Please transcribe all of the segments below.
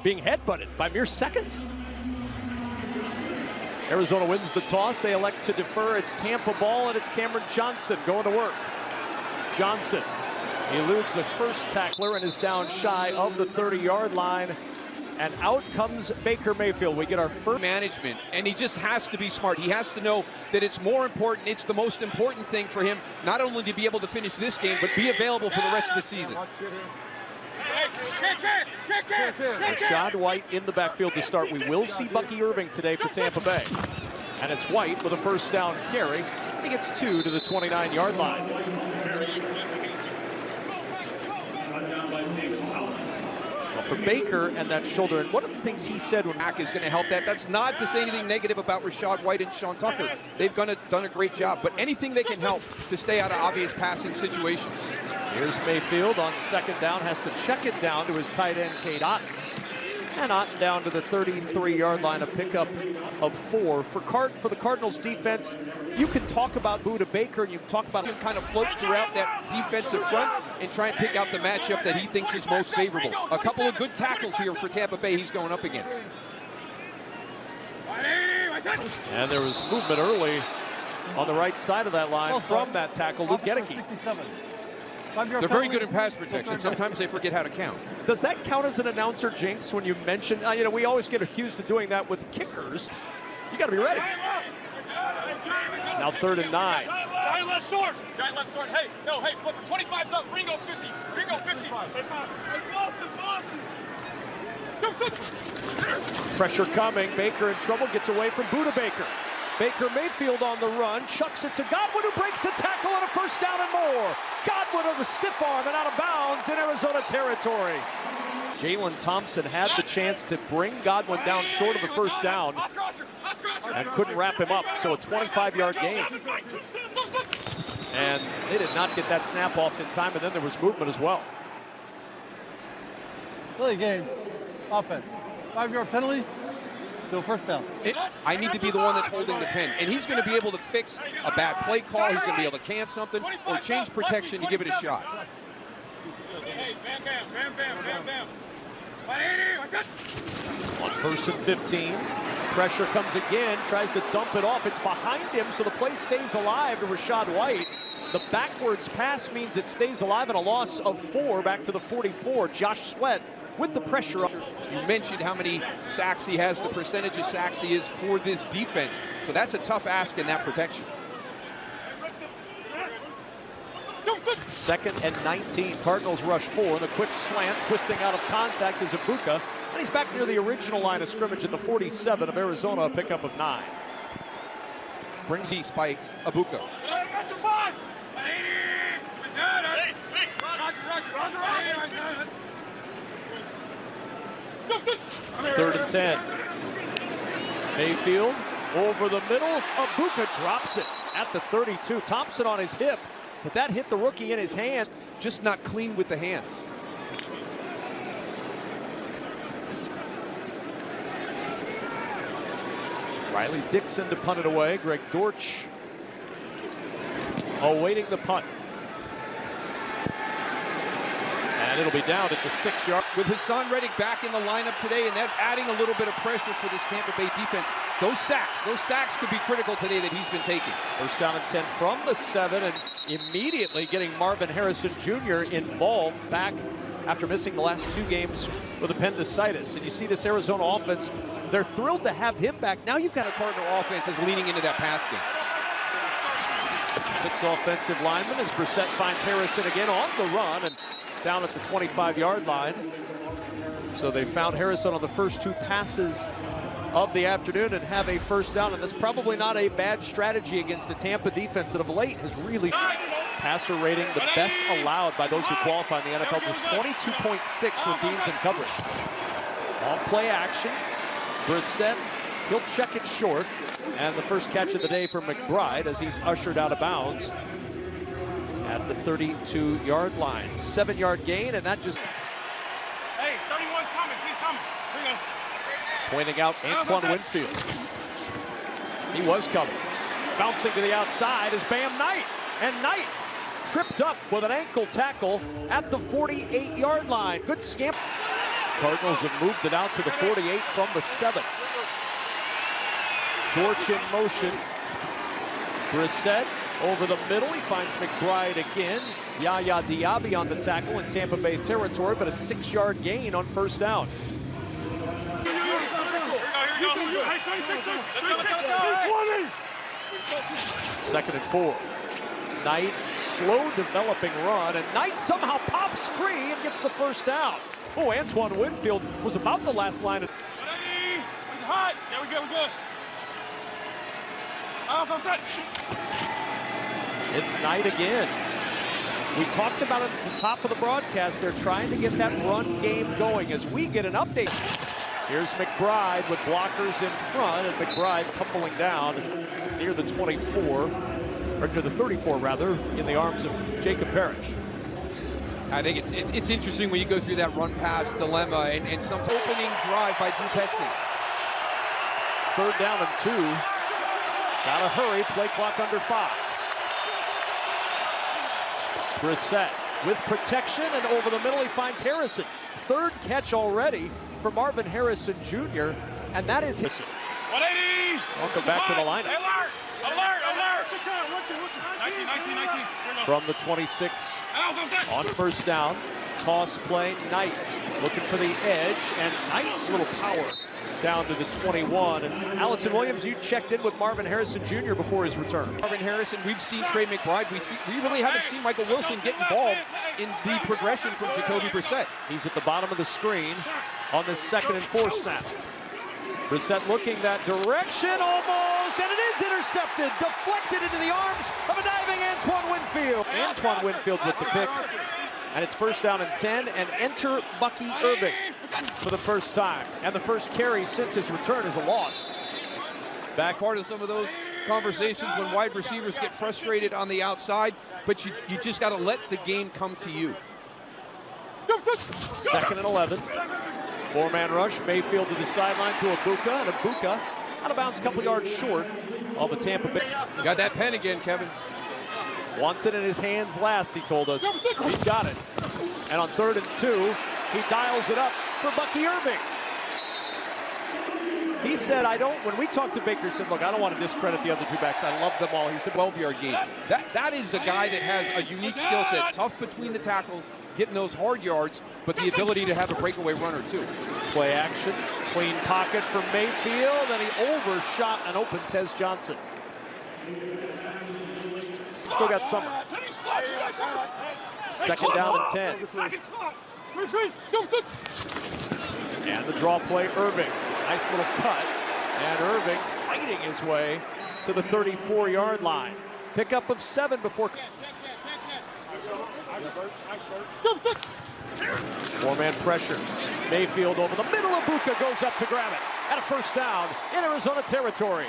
being headbutted by mere seconds. Arizona wins the toss. They elect to defer. It's Tampa ball, and it's Cameron Johnson going to work. Johnson eludes the first tackler and is down shy of the 30-yard line. And out comes Baker Mayfield. We get our first management, and he just has to be smart. He has to know that it's more important. It's the most important thing for him, not only to be able to finish this game, but be available for the rest of the season. Rashad White in the backfield to start. We will see Bucky Irving today for Tampa Bay. And it's White with a first down carry. He gets 2 to the 29-yard line. Well, for Baker and that shoulder, and one of the things he said when Mack is going to help that. That's not to say anything negative about Rashad White and Sean Tucker. They've done a great job, but anything they can help to stay out of obvious passing situations. Here's Mayfield on second down, has to check it down to his tight end, Cade Otton. And Otton down to the 33-yard line, a pickup of 4. For the Cardinals defense, you can talk about Buda Baker, and you can talk about him kind of float throughout that defensive front and try and pick out the matchup that he thinks is most favorable. A couple of good tackles here for Tampa Bay he's going up against. And there was movement early on the right side of that line from that tackle, Luke Gedeke. They're very good in pass protection. Sometimes they forget how to count. Does that count as an announcer jinx when you mention, you know, we always get accused of doing that with kickers. You got to be ready. Now 3rd and 9. Giant left short. Giant left short. Hey, no, hey, flip it. 25's up. Ringo 50. Ringo 50. Boston. Pressure coming. Baker in trouble. Gets away from Buda Baker. Baker Mayfield on the run, chucks it to Godwin, who breaks a tackle and a first down and more. Godwin with a stiff arm and out of bounds in Arizona territory. Jalen Thompson had the chance to bring Godwin down short of the first down and couldn't wrap him up, so a 25-yard gain. And they did not get that snap off in time, and then there was movement as well. Play game, offense, 5-yard penalty. To a first down. I need to be the one that's holding the pen. And he's going to be able to fix a bad play call. He's going to be able to can something or change protection to give it a shot. On 1st and 15. Pressure comes again. Tries to dump it off. It's behind him, so the play stays alive to Rashad White. The backwards pass means it stays alive, and a loss of 4 back to the 44. Josh Sweat with the pressure up. You mentioned how many sacks he has, the percentage of sacks he is for this defense. So that's a tough ask in that protection. 2nd and 19. Cardinals rush 4, and a quick slant twisting out of contact is Ibuka. And he's back near the original line of scrimmage at the 47 of Arizona, a pickup of 9. Brings east by Ibuka. 3rd and 10. Mayfield over the middle. Ibuka drops it at the 32. Thompson on his hip, but that hit the rookie in his hand. Just not clean with the hands. Riley Dixon to punt it away. Greg Dortch awaiting the punt. And it'll be down at the 6-yard. With Hassan Reddick back in the lineup today, and that adding a little bit of pressure for this Tampa Bay defense. Those sacks could be critical today that he's been taking. First down and 10 from the 7, and immediately getting Marvin Harrison Jr. involved back after missing the last 2 games with appendicitis. And you see this Arizona offense, they're thrilled to have him back. Now you've got a Cardinal offense is leaning into that pass game. 6 offensive linemen as Brissett finds Harrison again on the run and down at the 25-yard line. So they found Harrison on the first 2 passes of the afternoon and have a first down, and that's probably not a bad strategy against the Tampa defense that of late has really passer rating the best allowed by those who qualify in the NFL, just 22.6 with Beans in coverage. Off play action. Brissett, he'll check it short, and the first catch of the day for McBride as he's ushered out of bounds at the 32-yard line. 7-yard gain, and that just... Hey, 31's coming. He's coming. Bring him. Pointing out Antoine Winfield. He was coming. Bouncing to the outside is Bam Knight. And Knight tripped up with an ankle tackle at the 48-yard line. Good scamp. Cardinals have moved it out to the 48 from the 7. Dortch in motion. Brissett over the middle. He finds McBride again. Yaya Diaby on the tackle in Tampa Bay territory, but a 6-yard gain on first down. Second and 4. Knight, slow developing run, and Knight somehow pops free and gets the first down. Oh, Antoine Winfield was about the last line. Hot. Yeah, we good. It's Knight again. We talked about it at the top of the broadcast. They're trying to get that run game going as we get an update. Here's McBride with blockers in front, and McBride tumbling down near the 24, or near the 34 rather, in the arms of Jacob Parrish. I think it's interesting when you go through that run-pass dilemma and some opening drive by Drew Petzing. 3rd down and 2. Gotta hurry, play clock under 5. Brissett with protection, and over the middle he finds Harrison. 3rd catch already for Marvin Harrison Jr., and that is his. 180. Welcome back to the lineup. Alert. 19. From the 26 on first down. Toss play, Knight looking for the edge, and nice little power down to the 21. And Allison Williams, you checked in with Marvin Harrison Jr. before his return. Marvin Harrison, we've seen Trey McBride. We really haven't seen Michael Wilson get involved in the progression from Jacoby Brissett. He's at the bottom of the screen on this 2nd and 4 snap. Brissett looking that direction almost, and it is intercepted, deflected into the arms of a diving Antoine Winfield. Antoine Winfield with the pick, and it's 1st down and 10, and enter Bucky Irving for the first time. And the first carry since his return is a loss. Back part of some of those conversations when wide receivers get frustrated on the outside, but you just got to let the game come to you. 2nd and 11. 4-man rush, Mayfield to the sideline to Abuka, and Abuka out of bounds a couple yards short of the Tampa Bay. Got that pen again, Kevin. Wants it in his hands last, he told us. He's got it. And on 3rd and 2, he dials it up for Bucky Irving. He said, when we talked to Baker, he said, look, I don't want to discredit the other 2 backs. I love them all. He said, 12-yard gain. That is a guy that has a unique skill set, tough between the tackles, getting those hard yards, but the ability to have a breakaway runner too. Play action, clean pocket for Mayfield, and he overshot an open Tez Johnson. Still got Summer. 2nd down and 10. And the draw play, Irving. Nice little cut, and Irving fighting his way to the 34-yard line. Pickup of 7 before. 4-man pressure. Mayfield over the middle of Buka goes up to grab it. And a 1st down in Arizona territory.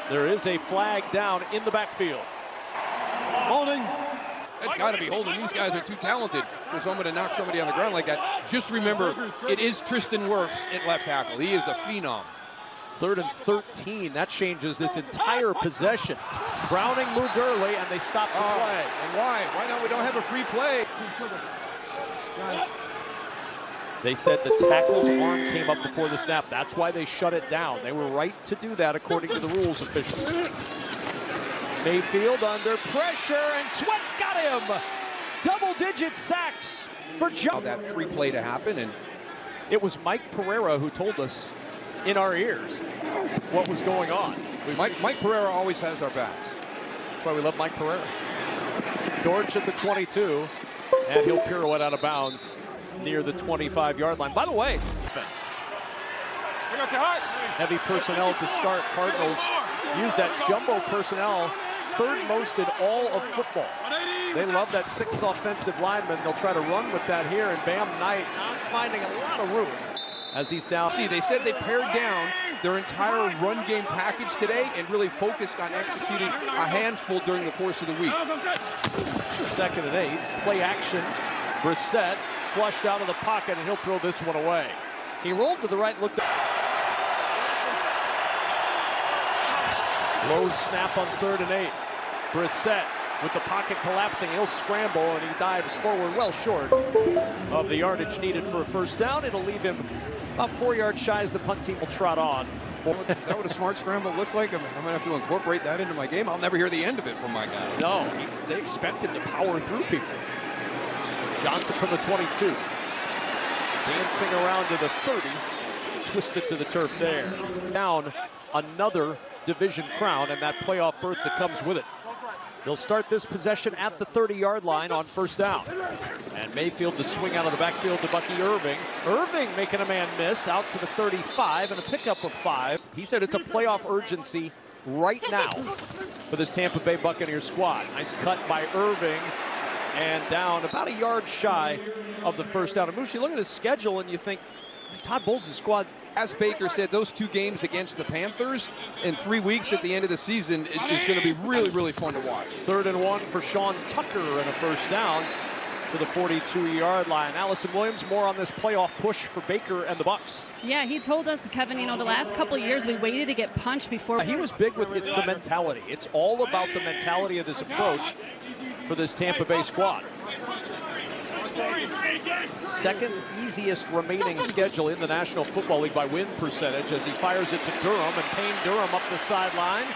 There is a flag down in the backfield. Holding. That's got to be holding. These guys are too talented for someone to knock somebody on the ground like that. Just remember, it is Tristan Wirfs at left tackle. He is a phenom. 3rd and 13. That changes this entire possession. Browning moved early, and they stopped the play. And why? Why not? We don't have a free play. They said the tackle's arm came up before the snap. That's why they shut it down. They were right to do that according to the rules officials. Mayfield under pressure, and Sweat's got him. Double-digit sacks for John. That free play to happen, and it was Mike Pereira who told us in our ears what was going on. Mike Pereira always has our backs. That's why we love Mike Pereira. Dortch at the 22, and he'll pirouette out of bounds near the 25-yard line. By the way, defense. Heavy personnel to start. Cardinals use that jumbo personnel, 3rd most in all of football. They love that 6th offensive lineman. They'll try to run with that here, and Bam Knight not finding a lot of room as he's down. See, they said they pared down their entire run game package today and really focused on executing a handful during the course of the week. 2nd and 8, play action. Brissett flushed out of the pocket, and he'll throw this one away. He rolled to the right, looked up. Low snap on 3rd and 8. Brissett with the pocket collapsing. He'll scramble and he dives forward well short of the yardage needed for a first down. It'll leave him about 4 yards shy as the punt team will trot on. Is that what a smart scramble looks like? I'm going to have to incorporate that into my game. I'll never hear the end of it from my guy. No, they expect him to power through people. Johnson from the 22. Dancing around to the 30. Twisted to the turf there. Down another division crown and that playoff berth that comes with it. They'll start this possession at the 30-yard line on first down. And Mayfield to swing out of the backfield to Bucky Irving. Irving making a man miss out to the 35 and a pickup of 5. He said it's a playoff urgency right now for this Tampa Bay Buccaneers squad. Nice cut by Irving and down about a yard shy of the first down. And Mushi, look at the schedule and you think Todd Bowles' squad. As Baker said, those 2 games against the Panthers in 3 weeks at the end of the season is going to be really, really fun to watch. 3rd and 1 for Sean Tucker and a first down to the 42-yard line. Allison Williams, more on this playoff push for Baker and the Bucs. Yeah, he told us, Kevin, the last couple of years we waited to get punched before. He was big with it's the mentality. It's all about the mentality of this approach for this Tampa Bay squad. Second easiest remaining schedule in the National Football League by win percentage as he fires it to Durham, and Payne Durham up the sideline.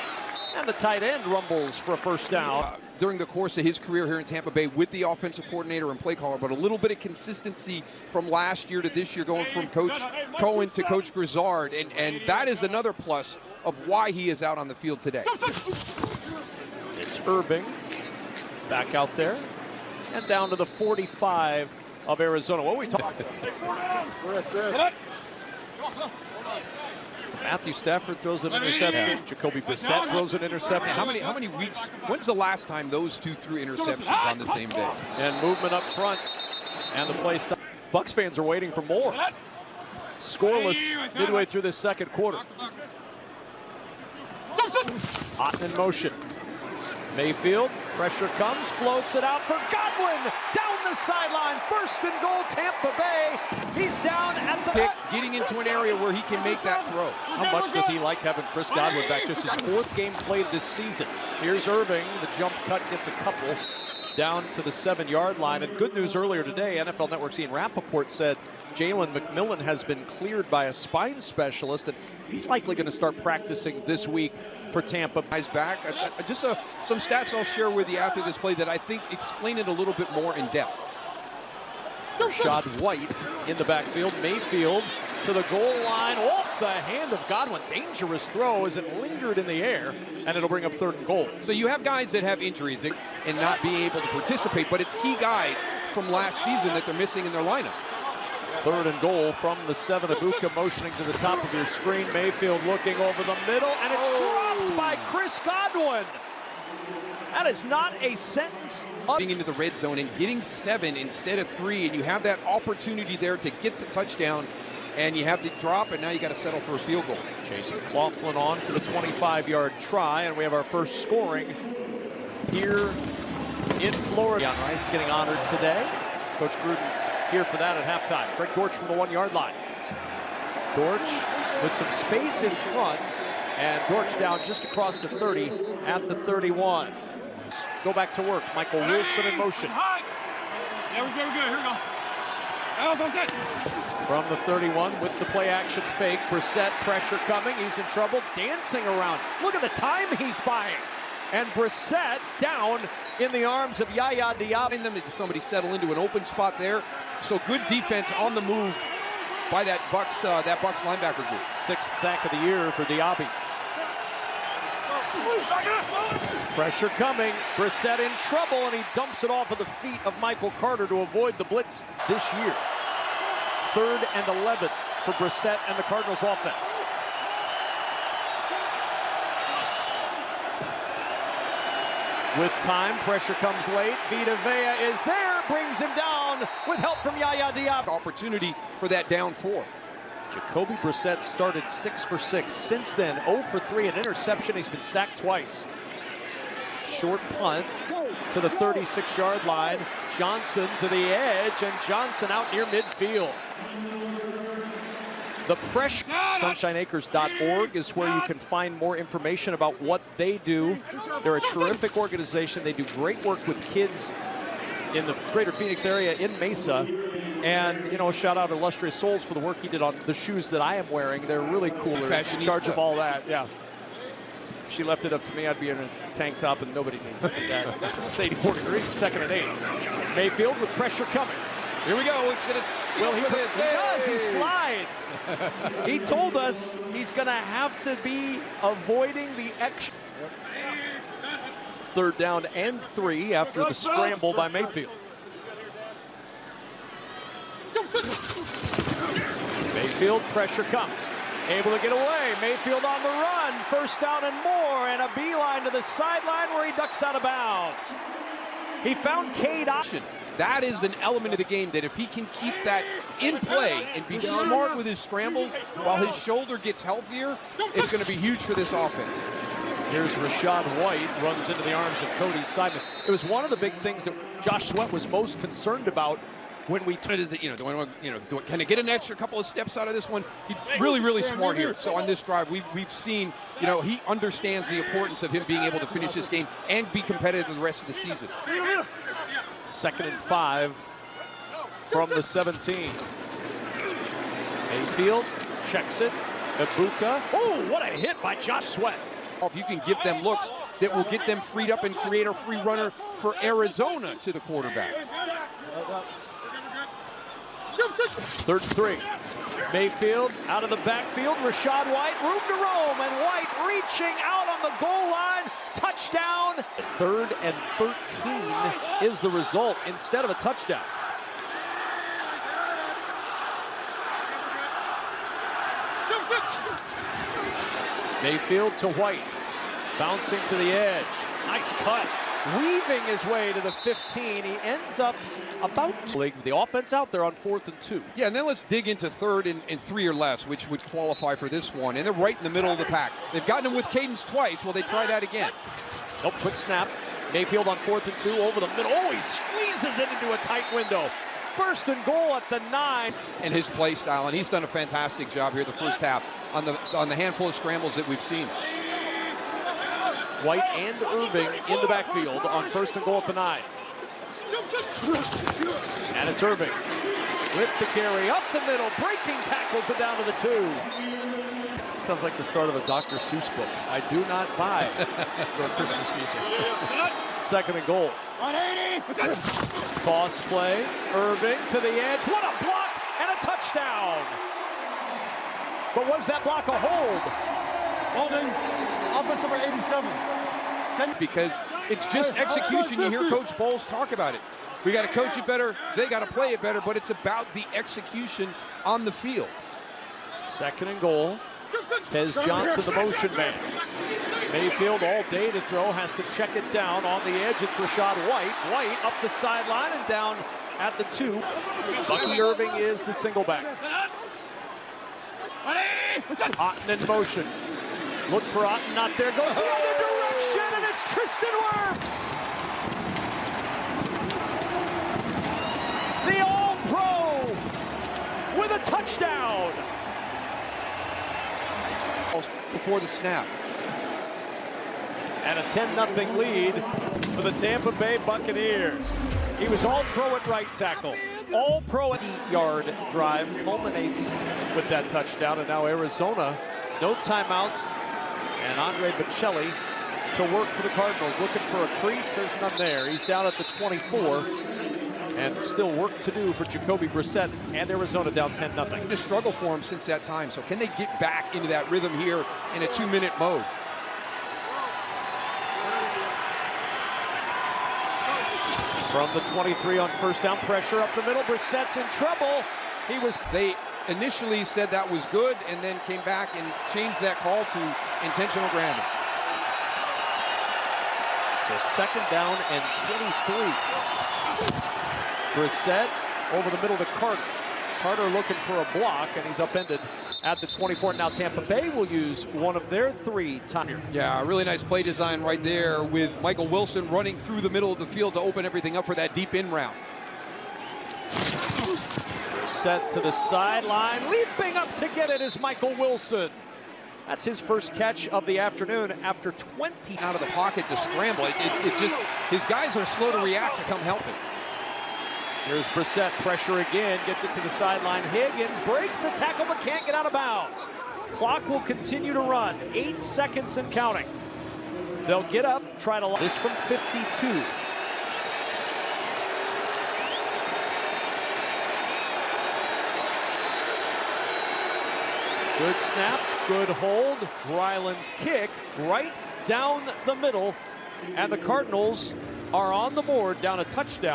And the tight end rumbles for a first down. During the course of his career here in Tampa Bay with the offensive coordinator and play caller, but a little bit of consistency from last year to this year, going from Coach Cohen to Coach Grizzard, and that is another plus of why he is out on the field today. It's Irving back out there and down to the 45 of Arizona. What are we talking about? Matthew Stafford throws an interception. Jacoby Brissett throws an interception. How many weeks? When's the last time those 2 threw interceptions on the same day? And movement up front, and the play stop. Bucs fans are waiting for more. Scoreless midway through this second quarter. Otten in motion. Mayfield, pressure comes, floats it out for Godwin. Down the sideline, 1st and goal, Tampa Bay. He's down at the pick, getting into an area where he can make that throw. How much does he like having Chris Godwin back? Just his 4th game played this season. Here's Irving, the jump cut gets a couple down to the 7-yard line. And good news earlier today, NFL Network's Ian Rappaport said Jalen McMillan has been cleared by a spine specialist, and he's likely going to start practicing this week for Tampa. Guys back. Just some stats I'll share with you after this play that I think explain it a little bit more in depth. Rashad White in the backfield. Mayfield to the goal line off the hand of Godwin. Dangerous throw as it lingered in the air, and it'll bring up 3rd and goal. So you have guys that have injuries and not being able to participate, but it's key guys from last season that they're missing in their lineup. 3rd and goal from the 7. Ibuka motioning to the top of your screen. Mayfield looking over the middle, and it's dropped by Chris Godwin. That is not a sentence. Being into the red zone and getting 7 instead of 3, and you have that opportunity there to get the touchdown, and you have the drop, and now you got to settle for a field goal. Jason McLaughlin on for the 25-yard try, and we have our first scoring here in Florida. Rice getting honored today. Coach Gruden's here for that at halftime. Greg Dortch from the 1-yard line. Dortch with some space in front, and Dortch down just across the 30 at the 31. Go back to work. Michael Wilson in motion. Yeah, we're good. Here we go. From the 31 with the play action fake. Brissett, pressure coming. He's in trouble. Dancing around. Look at the time he's buying. And Brissett down in the arms of Yaya Diaby. Somebody settle into an open spot there. So good defense on the move by that Bucs linebacker group. 6th sack of the year for Diaby. Pressure coming. Brissett in trouble, and he dumps it off of the feet of Michael Carter to avoid the blitz this year. 3rd and 11 for Brissett and the Cardinals offense. With time, pressure comes late. Vita Vea is there, brings him down with help from Yaya Diaby. Opportunity for that down 4. Jacoby Brissett started 6 for 6. Since then, 0 for 3, an interception. He's been sacked twice. Short punt to the 36-yard line. Johnson to the edge, and Johnson out near midfield. The pressure. SunshineAcres.org is where you can find more information about what they do. They're a terrific organization. They do great work with kids in the greater Phoenix area in Mesa. And, you know, shout out to Illustrious Souls for the work he did on the shoes that I am wearing. They're really cool. They're in charge of all that, yeah. If she left it up to me, I'd be in a tank top, and nobody needs to see that. It's 84 degrees, 2nd and 8. Mayfield with pressure coming. Here we go. Well, he does. He slides. He told us he's going to have to be avoiding the extra. 3rd down and 3 after the scramble by Mayfield. Mayfield, pressure comes. Able to get away. Mayfield on the run. 1st down and more, and a beeline to the sideline where he ducks out of bounds. He found Cade option. That is an element of the game that if he can keep that in play and be smart with his scrambles while his shoulder gets healthier, it's going to be huge for this offense. Here's Rashad White, runs into the arms of Cody Simon. It was one of the big things that Josh Sweat was most concerned about when we can I get an extra couple of steps out of this one? He's really, really smart here. So on this drive, we've seen, he understands the importance of him being able to finish this game and be competitive the rest of the season. 2nd and 5 from the 17. Mayfield checks it. Ibuka. Oh, what a hit by Josh Sweat. If you can give them looks that will get them freed up and create a free runner for Arizona to the quarterback. 3rd and 3. Mayfield out of the backfield. Rashad White, room to roam, and White reaching out on the goal line. Touchdown. 3rd and 13 is the result instead of a touchdown. Mayfield to White, bouncing to the edge. Nice cut. Weaving his way to the 15. He ends up about the offense out there on 4th and 2. Yeah, and then let's dig into 3rd and 3 or less, which would qualify for this one. And they're right in the middle of the pack. They've gotten him with cadence twice. Will they try that again? Nope, quick snap. Mayfield on 4th and 2 over the middle. Oh, he squeezes it into a tight window. 1st and goal at the 9. And his play style, and he's done a fantastic job here the first half on the handful of scrambles that we've seen. White and Irving in the backfield on 1st and goal at the 9. And it's Irving with the carry up the middle, breaking tackles it down to the 2. Sounds like the start of a Dr. Seuss book. I do not buy for Christmas music. 2nd and goal. Toss play, Irving to the edge. What a block and a touchdown. But was that block a hold? Holding, offense number 87. Because it's just execution. You hear Coach Bowles talk about it. We got to coach it better. They got to play it better, but it's about the execution on the field. 2nd and goal. Tez Johnson, the motion man. Mayfield all day to throw, has to check it down on the edge. It's Rashad White. White up the sideline and down at the 2. Bucky Irving is the single back. Otten in motion. Look for Otten, not there. Goes the other direction, and it's Tristan Wirfs. The All-Pro with a touchdown. Before the snap. And a 10-0 lead for the Tampa Bay Buccaneers. He was All-Pro at right tackle. All-Pro at 8-yard drive culminates with that touchdown. And now Arizona, no timeouts. And Andre Bocelli to work for the Cardinals. Looking for a crease. There's none there. He's down at the 24. And still work to do for Jacoby Brissett and Arizona down 10-0. Just struggle for him since that time. So can they get back into that rhythm here in a 2-minute mode? From the 23 on 1st down, pressure up the middle. Brissett's in trouble. They initially said that was good and then came back and changed that call to intentional grounding. So 2nd down and 23. Brissett over the middle to Carter. Carter looking for a block, and he's upended at the 24. Now Tampa Bay will use one of their 3 time. Yeah, really nice play design right there with Michael Wilson running through the middle of the field to open everything up for that deep in route. Brissett to the sideline. Leaping up to get it is Michael Wilson. That's his first catch of the afternoon after 20. Out of the pocket to scramble. It just, his guys are slow to react to come helping. Here's Brissett, pressure again, gets it to the sideline. Higgins breaks the tackle but can't get out of bounds. Clock will continue to run, 8 seconds and counting. They'll get up, try to... This from 52. Good snap, good hold. Ryland's kick right down the middle. And the Cardinals are on the board, down a touchdown.